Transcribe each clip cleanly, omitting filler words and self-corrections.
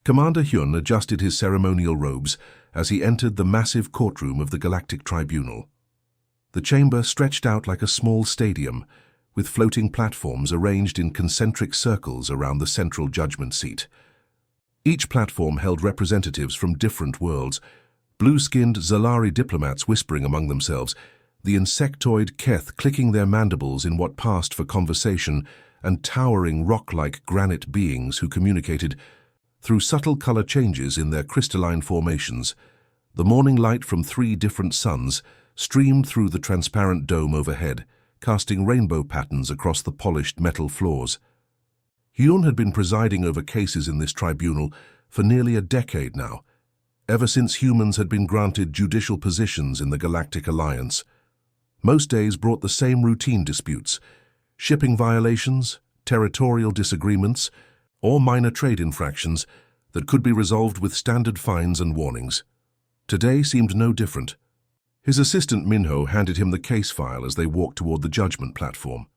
Commander Hyun adjusted his ceremonial robes as he entered the massive courtroom of the Galactic Tribunal. The chamber stretched out like a small stadium, with floating platforms arranged in concentric circles around the central judgment seat. Each platform held representatives from different worlds, blue-skinned Zalari diplomats whispering among themselves, the insectoid Keth clicking their mandibles in what passed for conversation, and towering rock-like granite beings who communicated through subtle color changes in their crystalline formations. The morning light from 3 different suns streamed through the transparent dome overhead, casting rainbow patterns across the polished metal floors. Hyun had been presiding over cases in this tribunal for nearly a decade now, ever since humans had been granted judicial positions in the Galactic Alliance. Most days brought the same routine disputes: shipping violations, territorial disagreements, or minor trade infractions that could be resolved with standard fines and warnings. Today seemed no different. His assistant Minho handed him the case file as they walked toward the judgment platform.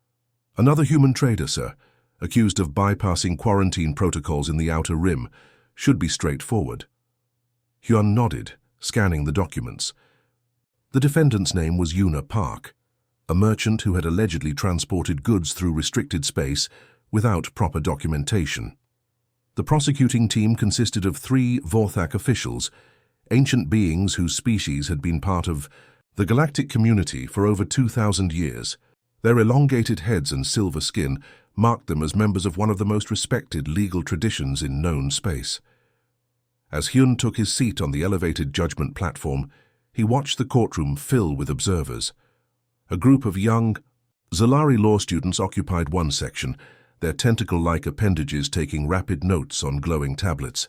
"Another human trader, sir, accused of bypassing quarantine protocols in the Outer Rim. Should be straightforward." Hyun nodded, scanning the documents. The defendant's name was Yuna Park, a merchant who had allegedly transported goods through restricted space without proper documentation. The prosecuting team consisted of 3 Vorthak officials, ancient beings whose species had been part of the galactic community for over 2,000 years. Their elongated heads and silver skin marked them as members of one of the most respected legal traditions in known space. As Hyun took his seat on the elevated judgment platform, he watched the courtroom fill with observers. A group of young Zalari law students occupied one section, their tentacle-like appendages taking rapid notes on glowing tablets.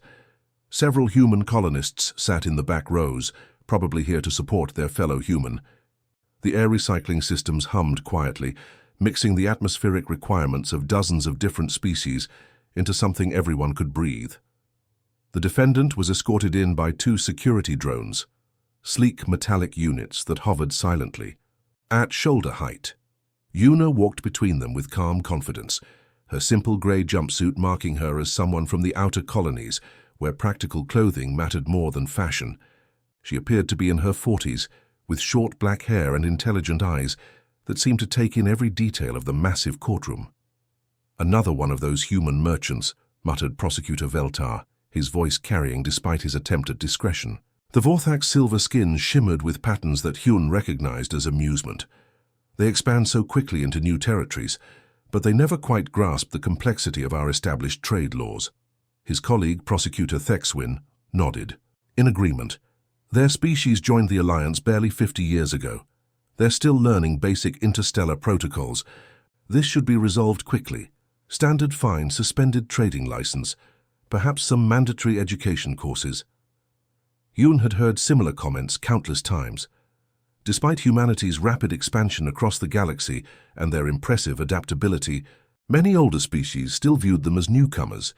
Several human colonists sat in the back rows, probably here to support their fellow human. The air recycling systems hummed quietly, mixing the atmospheric requirements of dozens of different species into something everyone could breathe. The defendant was escorted in by 2 security drones, sleek metallic units that hovered silently. At shoulder height, Yuna walked between them with calm confidence, her simple grey jumpsuit marking her as someone from the outer colonies, where practical clothing mattered more than fashion. She appeared to be in her 40s, with short black hair and intelligent eyes that seemed to take in every detail of the massive courtroom. "Another one of those human merchants," muttered Prosecutor Veltar, his voice carrying despite his attempt at discretion. The Vorthak's silver skin shimmered with patterns that Hyun recognized as amusement. They expand so quickly into new territories, but they never quite grasp the complexity of our established trade laws. His colleague, Prosecutor Thexwin, nodded. In agreement. Their species joined the Alliance barely 50 years ago. They're still learning basic interstellar protocols. This should be resolved quickly. Standard fine, suspended trading license, perhaps some mandatory education courses. Yoon had heard similar comments countless times. Despite humanity's rapid expansion across the galaxy and their impressive adaptability, many older species still viewed them as newcomers,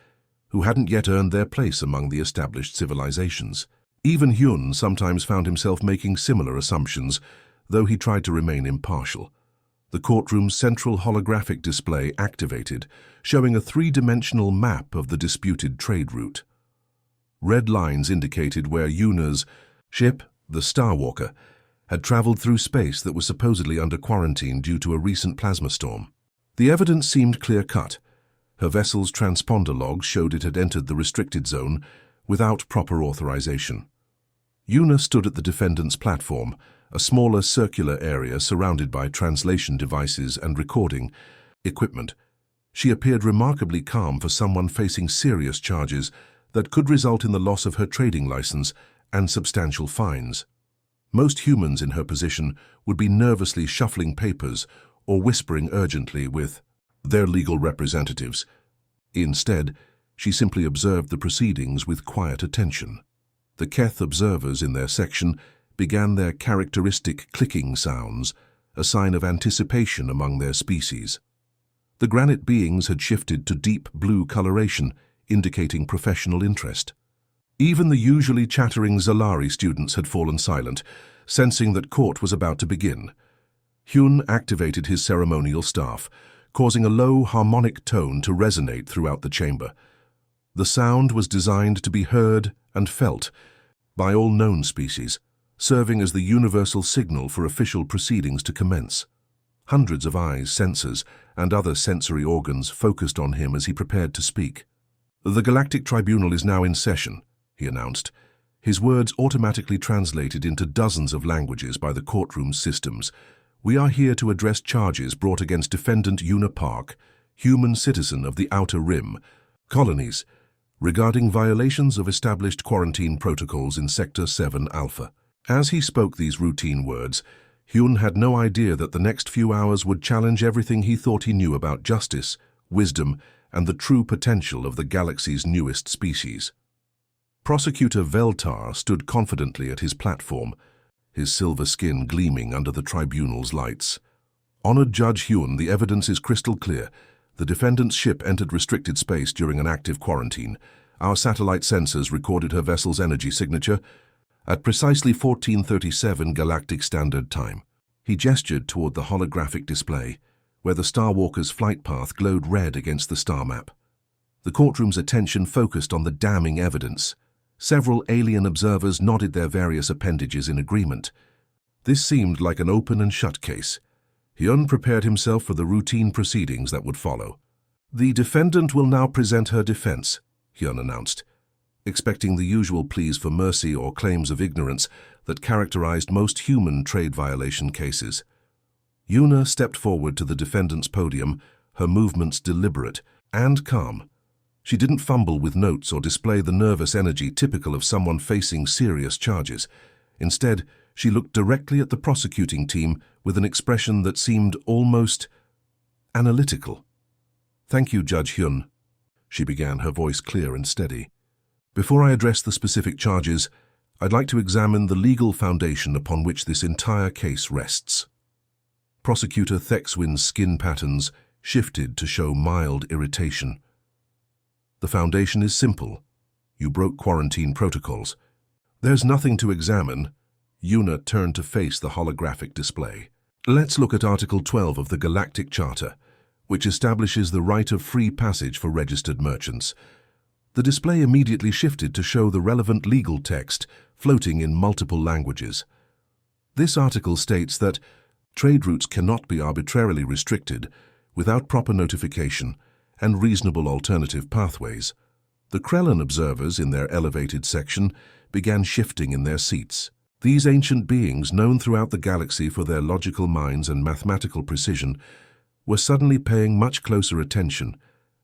who hadn't yet earned their place among the established civilizations. Even Hyun sometimes found himself making similar assumptions, though he tried to remain impartial. The courtroom's central holographic display activated, showing a 3-dimensional map of the disputed trade route. Red lines indicated where Yuna's ship, the Starwalker, had traveled through space that was supposedly under quarantine due to a recent plasma storm. The evidence seemed clear-cut. Her vessel's transponder logs showed it had entered the restricted zone without proper authorization. Yuna stood at the defendant's platform, a smaller circular area surrounded by translation devices and recording equipment. She appeared remarkably calm for someone facing serious charges that could result in the loss of her trading license and substantial fines. Most humans in her position would be nervously shuffling papers or whispering urgently with their legal representatives. Instead, she simply observed the proceedings with quiet attention. The Keth observers in their section began their characteristic clicking sounds, a sign of anticipation among their species. The granite beings had shifted to deep blue coloration, indicating professional interest. Even the usually chattering Zalari students had fallen silent, sensing that court was about to begin. Hyun activated his ceremonial staff, causing a low, harmonic tone to resonate throughout the chamber. The sound was designed to be heard and felt by all known species, serving as the universal signal for official proceedings to commence. Hundreds of eyes, sensors, and other sensory organs focused on him as he prepared to speak. "The Galactic Tribunal is now in session," he announced, his words automatically translated into dozens of languages by the courtroom's systems. "We are here to address charges brought against Defendant Yuna Park, human citizen of the Outer Rim, colonies, regarding violations of established quarantine protocols in Sector 7 Alpha." As he spoke these routine words, Hyun had no idea that the next few hours would challenge everything he thought he knew about justice, wisdom, and the true potential of the galaxy's newest species. Prosecutor Veltar stood confidently at his platform, his silver skin gleaming under the tribunal's lights. "Honored Judge Hyun, the evidence is crystal clear. The defendant's ship entered restricted space during an active quarantine. Our satellite sensors recorded her vessel's energy signature at precisely 14:37 Galactic Standard Time." He gestured toward the holographic display, where the Star Walker's flight path glowed red against the star map. The courtroom's attention focused on the damning evidence. Several alien observers nodded their various appendages in agreement. This seemed like an open and shut case. Hyun prepared himself for the routine proceedings that would follow. "The defendant will now present her defense," Hyun announced, expecting the usual pleas for mercy or claims of ignorance that characterized most human trade violation cases. Yuna stepped forward to the defendant's podium, her movements deliberate and calm. She didn't fumble with notes or display the nervous energy typical of someone facing serious charges. Instead, she looked directly at the prosecuting team with an expression that seemed almost analytical. "Thank you, Judge Hyun," she began, her voice clear and steady. "Before I address the specific charges, I'd like to examine the legal foundation upon which this entire case rests." Prosecutor Thexwin's skin patterns shifted to show mild irritation. "The foundation is simple. You broke quarantine protocols." "There's nothing to examine." Yuna turned to face the holographic display. "Let's look at Article 12 of the Galactic Charter, which establishes the right of free passage for registered merchants." The display immediately shifted to show the relevant legal text floating in multiple languages. This article states that trade routes cannot be arbitrarily restricted without proper notification and reasonable alternative pathways. The Krellin observers in their elevated section began shifting in their seats. These ancient beings, known throughout the galaxy for their logical minds and mathematical precision, were suddenly paying much closer attention,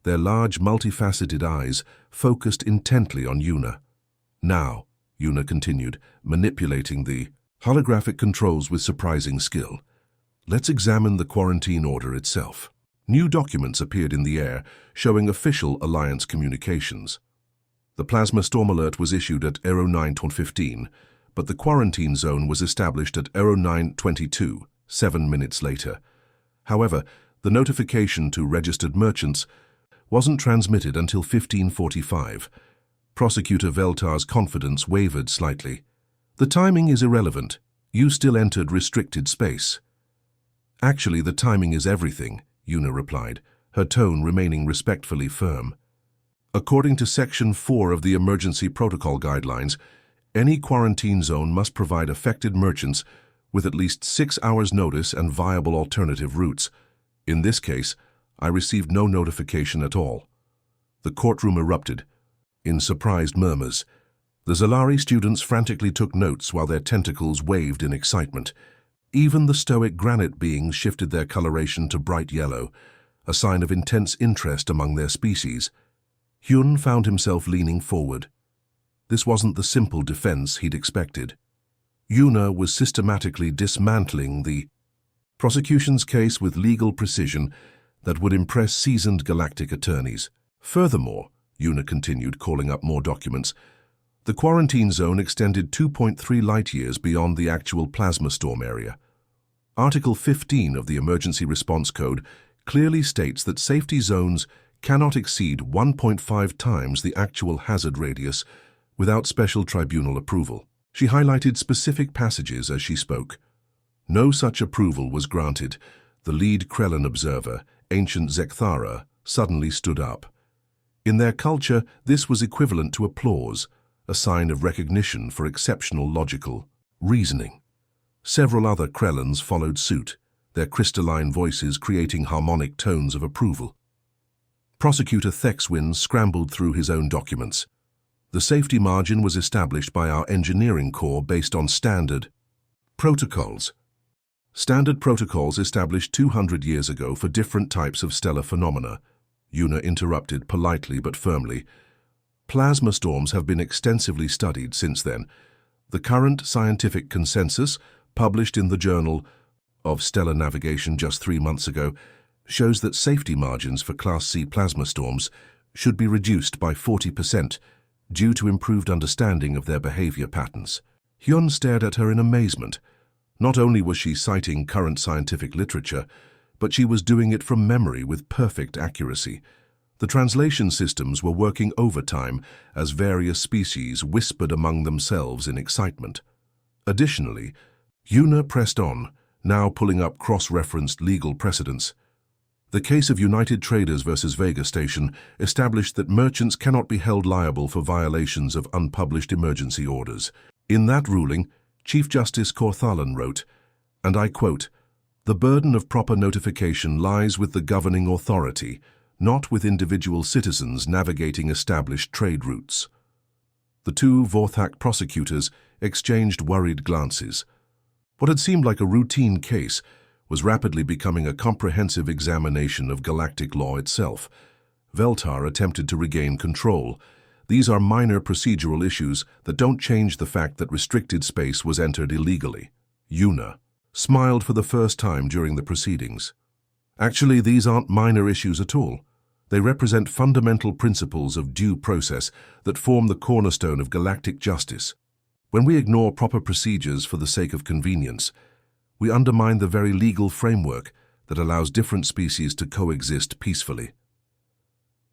their large, multifaceted eyes focused intently on Yuna. "Now," Yuna continued, manipulating the holographic controls with surprising skill, "let's examine the quarantine order itself." New documents appeared in the air, showing official Alliance communications. The plasma storm alert was issued at Aero 9:15, but the quarantine zone was established at Aero 9:22, 7 minutes later. However, the notification to registered merchants wasn't transmitted until 15:45. Prosecutor Veltar's confidence wavered slightly. "The timing is irrelevant. You still entered restricted space." "Actually, the timing is everything," Yuna replied, her tone remaining respectfully firm. "According to Section 4 of the Emergency Protocol Guidelines, any quarantine zone must provide affected merchants with at least 6 hours' notice and viable alternative routes. In this case, I received no notification at all." The courtroom erupted in surprised murmurs. The Zalari students frantically took notes while their tentacles waved in excitement. Even the stoic granite beings shifted their coloration to bright yellow, a sign of intense interest among their species. Hyun found himself leaning forward. This wasn't the simple defense he'd expected. Yuna was systematically dismantling the prosecution's case with legal precision that would impress seasoned galactic attorneys. "Furthermore," Yuna continued, calling up more documents, "the quarantine zone extended 2.3 light-years beyond the actual plasma storm area. Article 15 of the Emergency Response Code clearly states that safety zones cannot exceed 1.5 times the actual hazard radius without special tribunal approval." She highlighted specific passages as she spoke. No such approval was granted. The lead Krellin observer, Ancient Zekthara, suddenly stood up. In their culture, this was equivalent to applause, a sign of recognition for exceptional logical reasoning. Several other Krellans followed suit, their crystalline voices creating harmonic tones of approval. Prosecutor Thexwin scrambled through his own documents. The safety margin was established by our engineering corps based on standard protocols. Standard protocols established 200 years ago for different types of stellar phenomena. Yuna interrupted politely but firmly. Plasma storms have been extensively studied since then. The current scientific consensus, published in the Journal of Stellar Navigation just 3 months ago, shows that safety margins for Class C plasma storms should be reduced by 40% due to improved understanding of their behavior patterns. Hyun stared at her in amazement. Not only was she citing current scientific literature, but she was doing it from memory with perfect accuracy. The translation systems were working overtime as various species whispered among themselves in excitement. Additionally, Yuna pressed on, now pulling up cross-referenced legal precedents. The case of United Traders versus Vega Station established that merchants cannot be held liable for violations of unpublished emergency orders. In that ruling, Chief Justice Korthalan wrote, and I quote, "The burden of proper notification lies with the governing authority, not with individual citizens navigating established trade routes." The two Vorthak prosecutors exchanged worried glances. What had seemed like a routine case was rapidly becoming a comprehensive examination of galactic law itself. Veltar attempted to regain control. These are minor procedural issues that don't change the fact that restricted space was entered illegally. Yuna smiled for the first time during the proceedings. Actually, these aren't minor issues at all. They represent fundamental principles of due process that form the cornerstone of galactic justice. When we ignore proper procedures for the sake of convenience, we undermine the very legal framework that allows different species to coexist peacefully.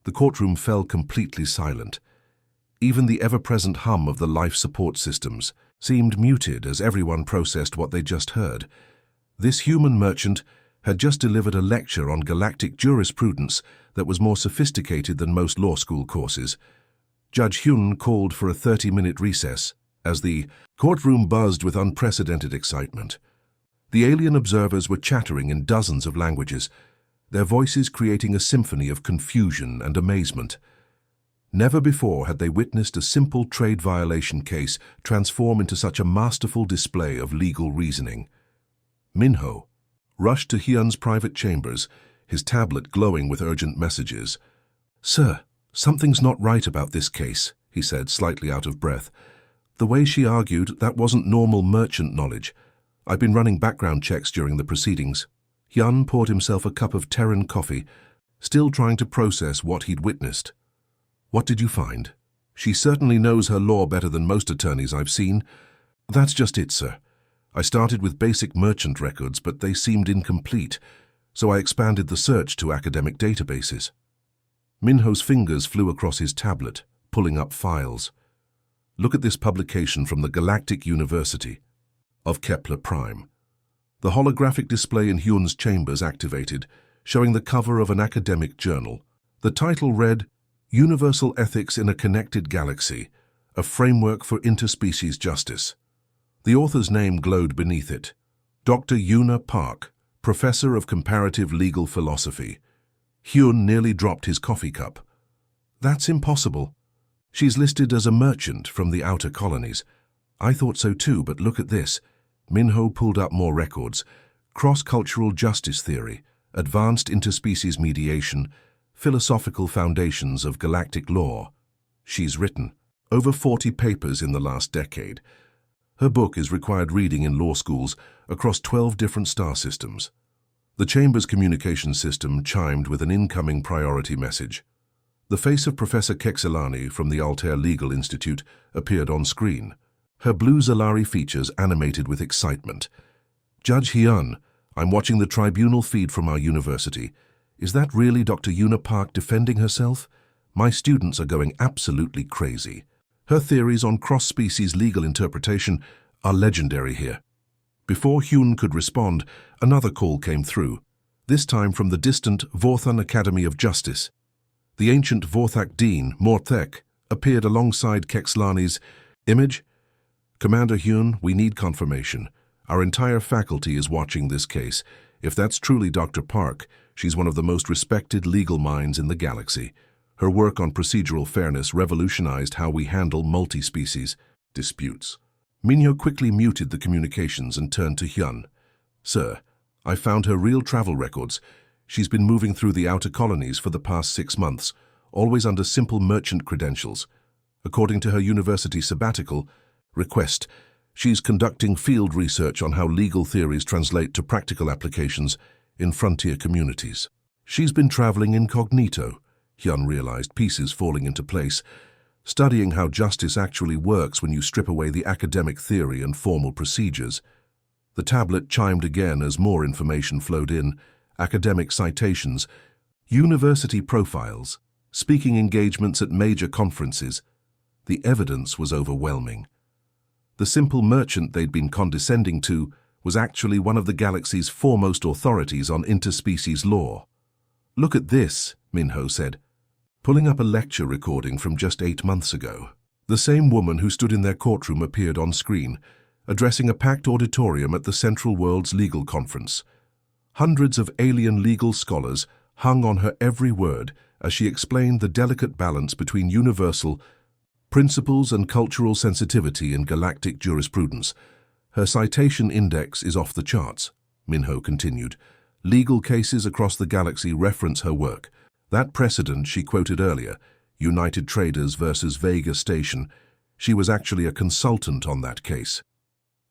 The courtroom fell completely silent. Even the ever-present hum of the life support systems seemed muted as everyone processed what they just heard. This human merchant had just delivered a lecture on galactic jurisprudence that was more sophisticated than most law school courses. Judge Hyun called for a 30-minute recess as the courtroom buzzed with unprecedented excitement. The alien observers were chattering in dozens of languages, their voices creating a symphony of confusion and amazement. Never before had they witnessed a simple trade violation case transform into such a masterful display of legal reasoning. Minho rushed to Hyun's private chambers, his tablet glowing with urgent messages. "Sir, something's not right about this case," he said, slightly out of breath. "The way she argued, that wasn't normal merchant knowledge. I've been running background checks during the proceedings." Hyun poured himself a cup of Terran coffee, still trying to process what he'd witnessed. "What did you find?" "She certainly knows her law better than most attorneys I've seen." "That's just it, sir. I started with basic merchant records, but they seemed incomplete, so I expanded the search to academic databases." Minho's fingers flew across his tablet, pulling up files. "Look at this publication from the Galactic University of Kepler Prime." The holographic display in Hyun's chambers activated, showing the cover of an academic journal. The title read, "Universal Ethics in a Connected Galaxy, a Framework for Interspecies Justice." The author's name glowed beneath it. Dr. Yuna Park, Professor of Comparative Legal Philosophy. Hyun nearly dropped his coffee cup. "That's impossible. She's listed as a merchant from the outer colonies." "I thought so too, but look at this." Minho pulled up more records. "Cross-cultural justice theory, advanced interspecies mediation, philosophical foundations of galactic law." She's written over 40 papers in the last decade. Her book is required reading in law schools across 12 different star systems. The Chamber's communication system chimed with an incoming priority message. The face of Professor Kexelani from the Altair Legal Institute appeared on screen, her blue Zalari features animated with excitement. "Judge Hyun, I'm watching the tribunal feed from our university. Is that really Dr. Yuna Park defending herself? My students are going absolutely crazy. Her theories on cross-species legal interpretation are legendary here." Before Hyun could respond, another call came through, this time from the distant Vorthon Academy of Justice. The ancient Vorthak Dean, Morthek, appeared alongside Kexlani's image. "Commander Hyun, we need confirmation. Our entire faculty is watching this case. If that's truly Dr. Park, she's one of the most respected legal minds in the galaxy. Her work on procedural fairness revolutionized how we handle multi-species disputes." Minho quickly muted the communications and turned to Hyun. "Sir, I found her real travel records. She's been moving through the outer colonies for the past 6 months, always under simple merchant credentials. According to her university sabbatical request, she's conducting field research on how legal theories translate to practical applications in frontier communities. She's been traveling incognito," Hyun realized, pieces falling into place, "studying how justice actually works when you strip away the academic theory and formal procedures." The tablet chimed again as more information flowed in: academic citations, university profiles, speaking engagements at major conferences. The evidence was overwhelming. The simple merchant they'd been condescending to was actually one of the galaxy's foremost authorities on interspecies law. "Look at this," Minho said, pulling up a lecture recording from just 8 months ago. The same woman who stood in their courtroom appeared on screen, addressing a packed auditorium at the Central World's legal conference. Hundreds of alien legal scholars hung on her every word as she explained the delicate balance between universal principles and cultural sensitivity in galactic jurisprudence. "Her citation index is off the charts," Minho continued. "Legal cases across the galaxy reference her work. That precedent she quoted earlier, United Traders versus Vega Station, she was actually a consultant on that case."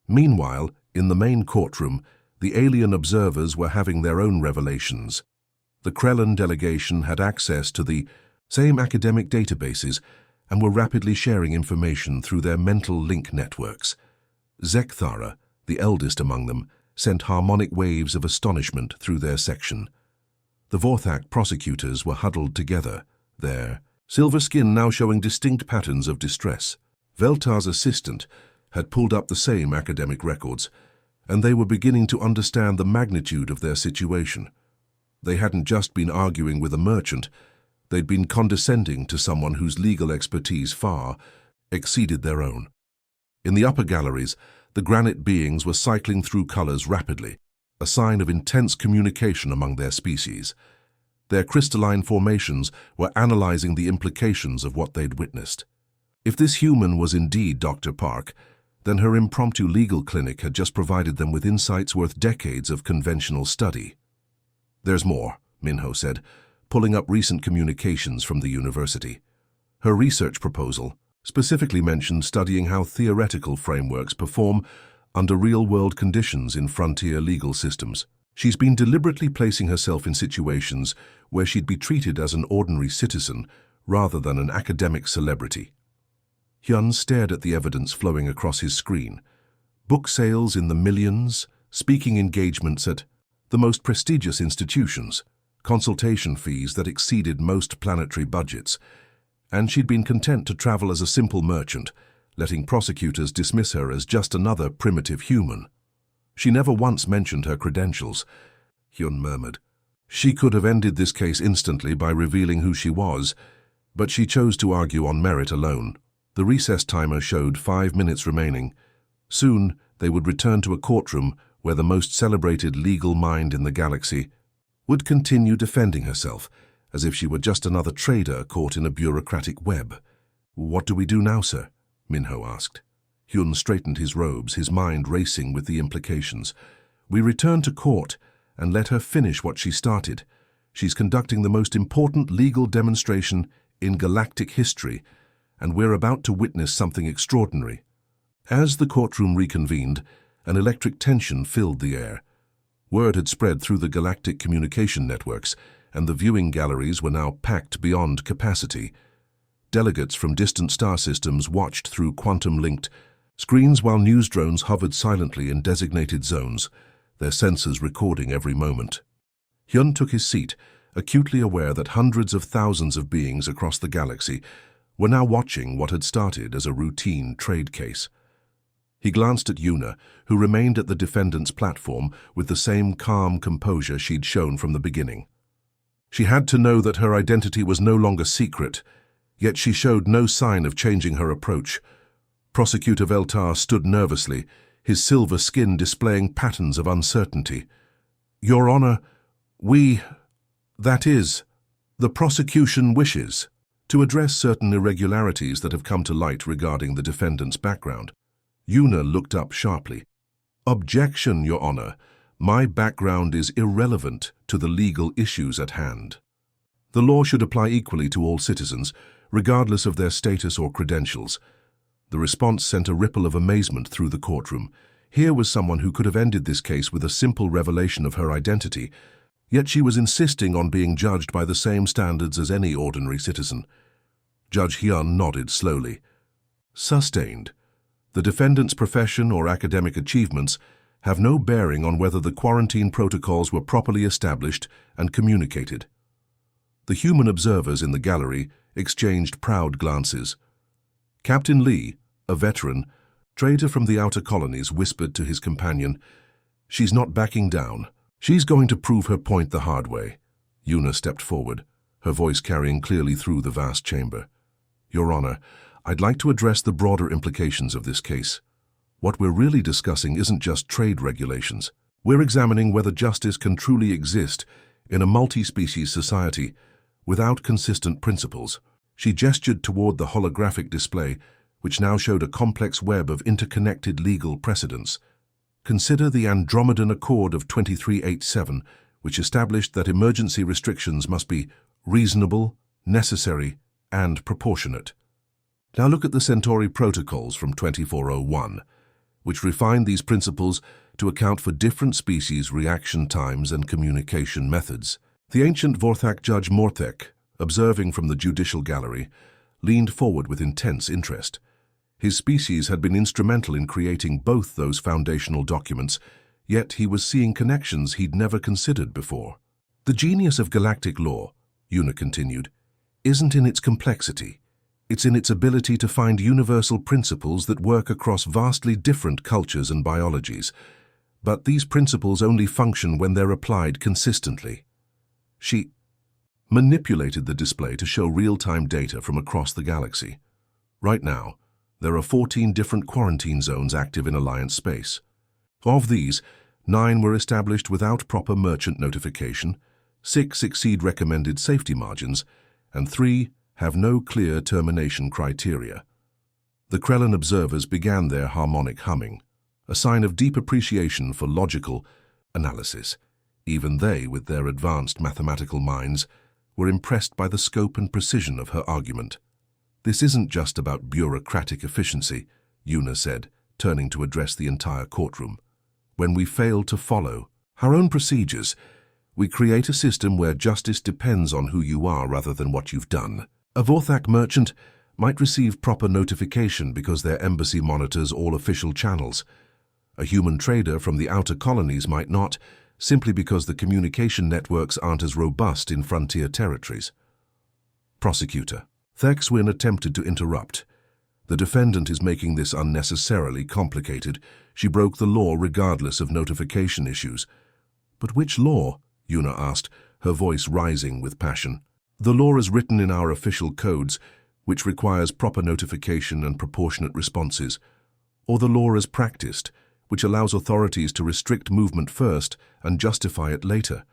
Meanwhile, in the main courtroom, the alien observers were having their own revelations. The Krellin delegation had access to the same academic databases and were rapidly sharing information through their mental link networks. Zekthara, the eldest among them, sent harmonic waves of astonishment through their section. The Vorthak prosecutors were huddled together, their silver skin now showing distinct patterns of distress. Veltar's assistant had pulled up the same academic records, and they were beginning to understand the magnitude of their situation. They hadn't just been arguing with a merchant, they'd been condescending to someone whose legal expertise far exceeded their own. In the upper galleries, the granite beings were cycling through colors rapidly, a sign of intense communication among their species. Their crystalline formations were analyzing the implications of what they'd witnessed. If this human was indeed Dr. Park, then her impromptu legal clinic had just provided them with insights worth decades of conventional study. "There's more," Minho said, pulling up recent communications from the university. Her research proposal specifically mentioned studying how theoretical frameworks perform under real-world conditions in frontier legal systems. She's been deliberately placing herself in situations where she'd be treated as an ordinary citizen rather than an academic celebrity. Hyun stared at the evidence flowing across his screen. Book sales in the millions, speaking engagements at the most prestigious institutions, consultation fees that exceeded most planetary budgets, and she'd been content to travel as a simple merchant, letting prosecutors dismiss her as just another primitive human. "She never once mentioned her credentials," Hyun murmured. "She could have ended this case instantly by revealing who she was, but she chose to argue on merit alone." The recess timer showed 5 minutes remaining. Soon, they would return to a courtroom where the most celebrated legal mind in the galaxy would continue defending herself, as if she were just another trader caught in a bureaucratic web. "What do we do now, sir?" Minho asked. Hyun straightened his robes, his mind racing with the implications. "We return to court and let her finish what she started. She's conducting the most important legal demonstration in galactic history, and we're about to witness something extraordinary." As the courtroom reconvened, an electric tension filled the air. Word had spread through the galactic communication networks, and the viewing galleries were now packed beyond capacity. Delegates from distant star systems watched through quantum-linked screens while news drones hovered silently in designated zones, their sensors recording every moment. Hyun took his seat, acutely aware that hundreds of thousands of beings across the galaxy were now watching what had started as a routine trade case. He glanced at Yuna, who remained at the defendant's platform with the same calm composure she'd shown from the beginning. She had to know that her identity was no longer secret, yet she showed no sign of changing her approach. Prosecutor Veltar stood nervously, his silver skin displaying patterns of uncertainty. "Your Honor, that is, the prosecution wishes to address certain irregularities that have come to light regarding the defendant's background." Yuna looked up sharply. "Objection, Your Honor. My background is irrelevant to the legal issues at hand. The law should apply equally to all citizens, regardless of their status or credentials." The response sent a ripple of amazement through the courtroom. Here was someone who could have ended this case with a simple revelation of her identity, yet she was insisting on being judged by the same standards as any ordinary citizen. Judge Hyun nodded slowly. "Sustained. The defendant's profession or academic achievements have no bearing on whether the quarantine protocols were properly established and communicated." The human observers in the gallery exchanged proud glances. Captain Lee, a veteran, traitor from the outer colonies, whispered to his companion, "She's not backing down. She's going to prove her point the hard way." Yuna stepped forward, her voice carrying clearly through the vast chamber. "Your Honor, I'd like to address the broader implications of this case. What we're really discussing isn't just trade regulations. We're examining whether justice can truly exist in a multi-species society without consistent principles." She gestured toward the holographic display, which now showed a complex web of interconnected legal precedents. "Consider the Andromedan Accord of 2387, which established that emergency restrictions must be reasonable, necessary, and proportionate. Now look at the Centauri Protocols from 2401, which refined these principles to account for different species' reaction times and communication methods." The ancient Vorthak judge Morthek, observing from the judicial gallery, leaned forward with intense interest. His species had been instrumental in creating both those foundational documents, yet he was seeing connections he'd never considered before. "The genius of galactic law," Yuna continued, "isn't in its complexity. It's in its ability to find universal principles that work across vastly different cultures and biologies. But these principles only function when they're applied consistently." She manipulated the display to show real-time data from across the galaxy. Right now, there are 14 different quarantine zones active in Alliance space. Of these, 9 were established without proper merchant notification, 6 exceed recommended safety margins, and 3 have no clear termination criteria. The Krellin observers began their harmonic humming, a sign of deep appreciation for logical analysis. Even they, with their advanced mathematical minds, were impressed by the scope and precision of her argument. "This isn't just about bureaucratic efficiency," Yuna said, turning to address the entire courtroom. "When we fail to follow our own procedures, we create a system where justice depends on who you are rather than what you've done. A Vorthak merchant might receive proper notification because their embassy monitors all official channels. A human trader from the outer colonies might not, simply because the communication networks aren't as robust in frontier territories." Prosecutor. Thexwin attempted to interrupt. "The defendant is making this unnecessarily complicated. She broke the law regardless of notification issues." "But which law?" Yuna asked, her voice rising with passion. "The law is written in our official codes, which requires proper notification and proportionate responses, or the law as practiced, which allows authorities to restrict movement first and justify it later."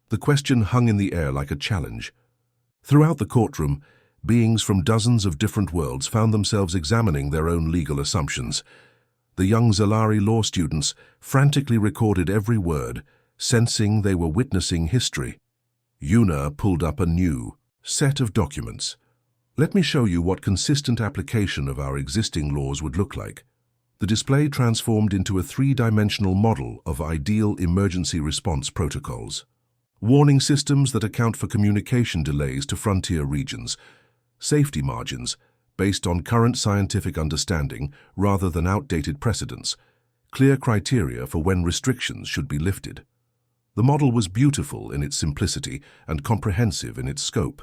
The question hung in the air like a challenge. Throughout the courtroom, beings from dozens of different worlds found themselves examining their own legal assumptions. The young Zalari law students frantically recorded every word, sensing they were witnessing history. Yuna pulled up a new set of documents. "Let me show you what consistent application of our existing laws would look like." The display transformed into a 3-dimensional model of ideal emergency response protocols. Warning systems that account for communication delays to frontier regions, safety margins based on current scientific understanding rather than outdated precedents, clear criteria for when restrictions should be lifted. The model was beautiful in its simplicity and comprehensive in its scope.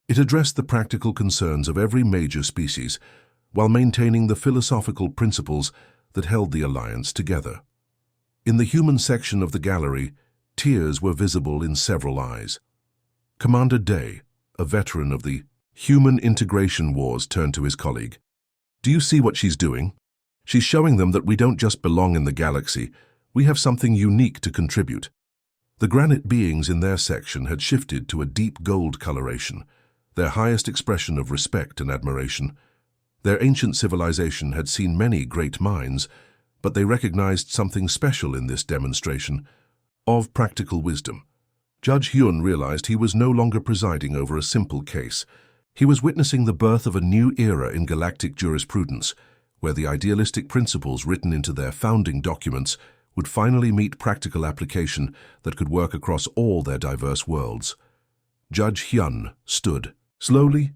It addressed the practical concerns of every major species, while maintaining the philosophical principles that held the Alliance together. In the human section of the gallery, tears were visible in several eyes. Commander Day, a veteran of the human integration wars, turned to his colleague. Do you see what she's doing? She's showing them that we don't just belong in the galaxy, we have something unique to contribute. The granite beings in their section had shifted to a deep gold coloration, their highest expression of respect and admiration. Their ancient civilization had seen many great minds, but they recognized something special in this demonstration of practical wisdom. Judge Hyun realized he was no longer presiding over a simple case. He was witnessing the birth of a new era in galactic jurisprudence, where the idealistic principles written into their founding documents would finally meet practical application that could work across all their diverse worlds. Judge Hyun stood. Slowly,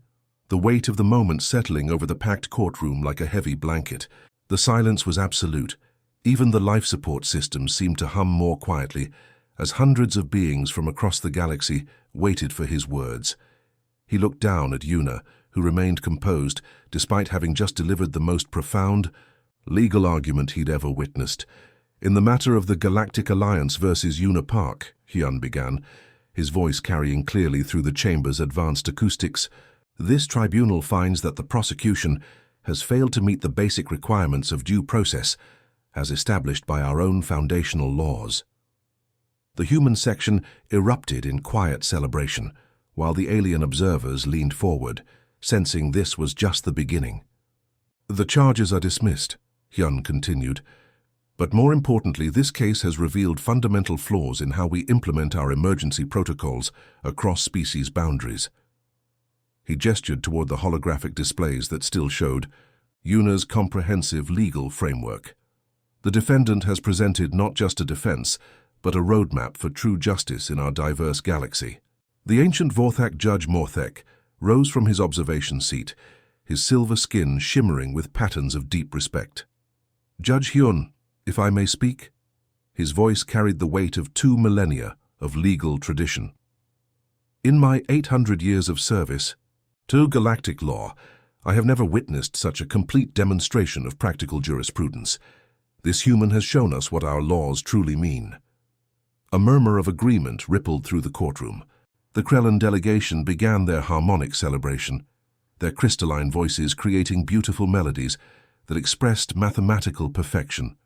the weight of the moment settling over the packed courtroom like a heavy blanket. The silence was absolute. Even the life support systems seemed to hum more quietly, as hundreds of beings from across the galaxy waited for his words. He looked down at Yuna, who remained composed despite having just delivered the most profound legal argument he'd ever witnessed. In the matter of the Galactic Alliance versus Yuna Park, Hyun began, his voice carrying clearly through the chamber's advanced acoustics, this tribunal finds that the prosecution has failed to meet the basic requirements of due process as established by our own foundational laws. The human section erupted in quiet celebration, while the alien observers leaned forward, sensing this was just the beginning. The charges are dismissed, Hyun continued, but more importantly, this case has revealed fundamental flaws in how we implement our emergency protocols across species boundaries. He gestured toward the holographic displays that still showed Yuna's comprehensive legal framework. The defendant has presented not just a defense, but a roadmap for true justice in our diverse galaxy. The ancient Vorthak Judge Morthek rose from his observation seat, his silver skin shimmering with patterns of deep respect. Judge Hyun, if I may speak? His voice carried the weight of 2 millennia of legal tradition. In my 800 years of service to galactic law, I have never witnessed such a complete demonstration of practical jurisprudence. This human has shown us what our laws truly mean. A murmur of agreement rippled through the courtroom. The Krellin delegation began their harmonic celebration, their crystalline voices creating beautiful melodies that expressed mathematical perfection.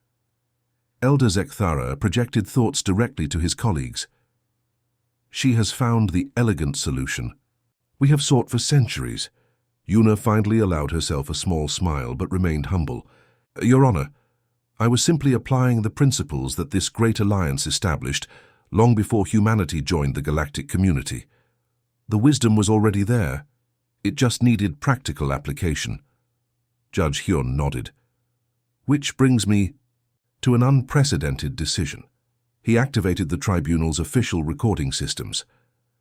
Elder Zekthara projected thoughts directly to his colleagues. She has found the elegant solution we have sought for centuries. Yuna finally allowed herself a small smile but remained humble. Your Honor, I was simply applying the principles that this great alliance established long before humanity joined the galactic community. The wisdom was already there. It just needed practical application. Judge Hyun nodded. Which brings me to an unprecedented decision. He activated the tribunal's official recording systems.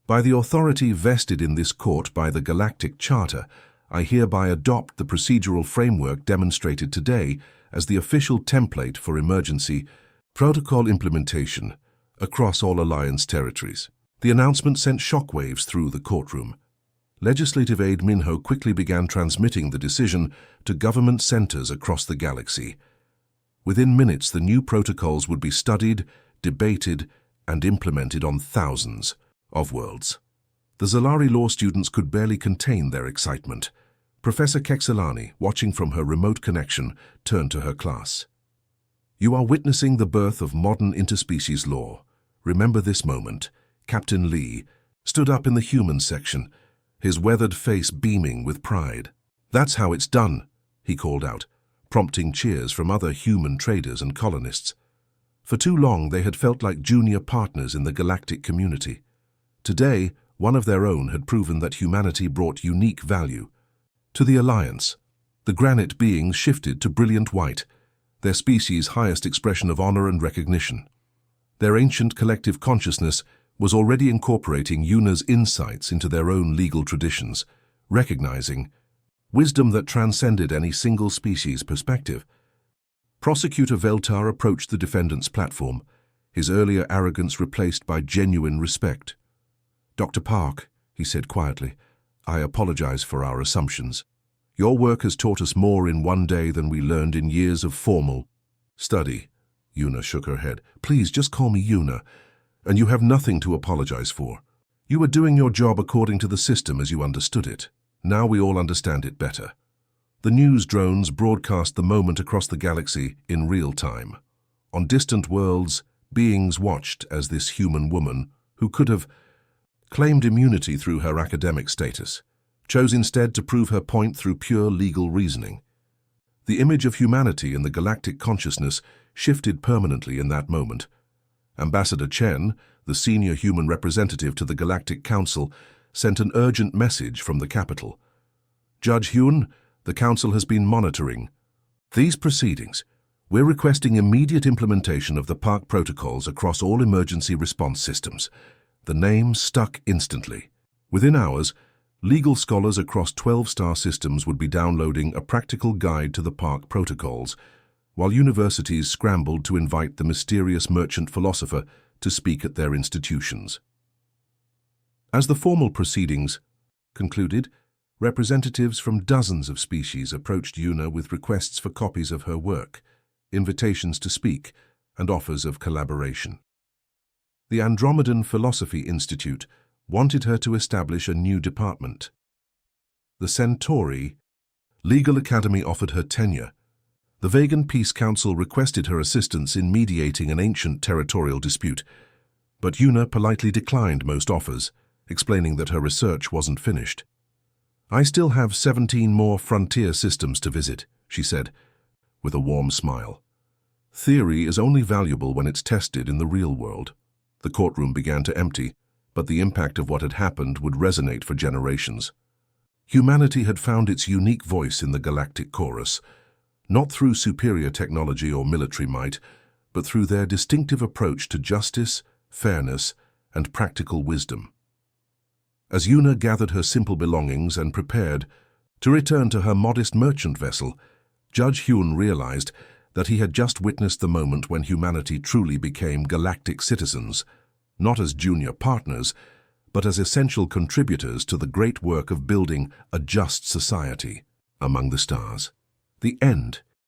By the authority vested in this court by the Galactic Charter, I hereby adopt the procedural framework demonstrated today as the official template for emergency protocol implementation across all Alliance territories. The announcement sent shockwaves through the courtroom. Legislative aide Minho quickly began transmitting the decision to government centers across the galaxy. Within minutes, the new protocols would be studied, debated, and implemented on thousands of worlds. The Zalari law students could barely contain their excitement. Professor Kexelani, watching from her remote connection, turned to her class. You are witnessing the birth of modern interspecies law. Remember this moment. Captain Lee stood up in the human section, his weathered face beaming with pride. That's how it's done, he called out, prompting cheers from other human traders and colonists. For too long, they had felt like junior partners in the galactic community. Today, one of their own had proven that humanity brought unique value. To the Alliance, the granite beings shifted to brilliant white, their species' highest expression of honor and recognition. Their ancient collective consciousness was already incorporating Yuna's insights into their own legal traditions, recognizing wisdom that transcended any single species' perspective. Prosecutor Veltar approached the defendant's platform, his earlier arrogance replaced by genuine respect. Dr. Park, he said quietly, I apologize for our assumptions. Your work has taught us more in one day than we learned in years of formal study. Yuna shook her head. Please, just call me Yuna, and you have nothing to apologize for. You were doing your job according to the system as you understood it. Now we all understand it better. The news drones broadcast the moment across the galaxy in real time. On distant worlds, beings watched as this human woman, who could have claimed immunity through her academic status, chose instead to prove her point through pure legal reasoning. The image of humanity in the galactic consciousness shifted permanently in that moment. Ambassador Chen, the senior human representative to the Galactic Council, sent an urgent message from the capital. Judge Hyun, the Council has been monitoring these proceedings. We're requesting immediate implementation of the park protocols across all emergency response systems. The name stuck instantly. Within hours, legal scholars across 12-star systems would be downloading a practical guide to the park protocols, while universities scrambled to invite the mysterious merchant philosopher to speak at their institutions. As the formal proceedings concluded, representatives from dozens of species approached Yuna with requests for copies of her work, invitations to speak, and offers of collaboration. The Andromedan Philosophy Institute wanted her to establish a new department. The Centauri Legal Academy offered her tenure. The Vegan Peace Council requested her assistance in mediating an ancient territorial dispute, but Yuna politely declined most offers, explaining that her research wasn't finished. I still have 17 more frontier systems to visit, she said, with a warm smile. Theory is only valuable when it's tested in the real world. The courtroom began to empty, but the impact of what had happened would resonate for generations. Humanity had found its unique voice in the galactic chorus, not through superior technology or military might, but through their distinctive approach to justice, fairness, and practical wisdom. As Yuna gathered her simple belongings and prepared to return to her modest merchant vessel, Judge Hyun realized that he had just witnessed the moment when humanity truly became galactic citizens, not as junior partners, but as essential contributors to the great work of building a just society among the stars. The end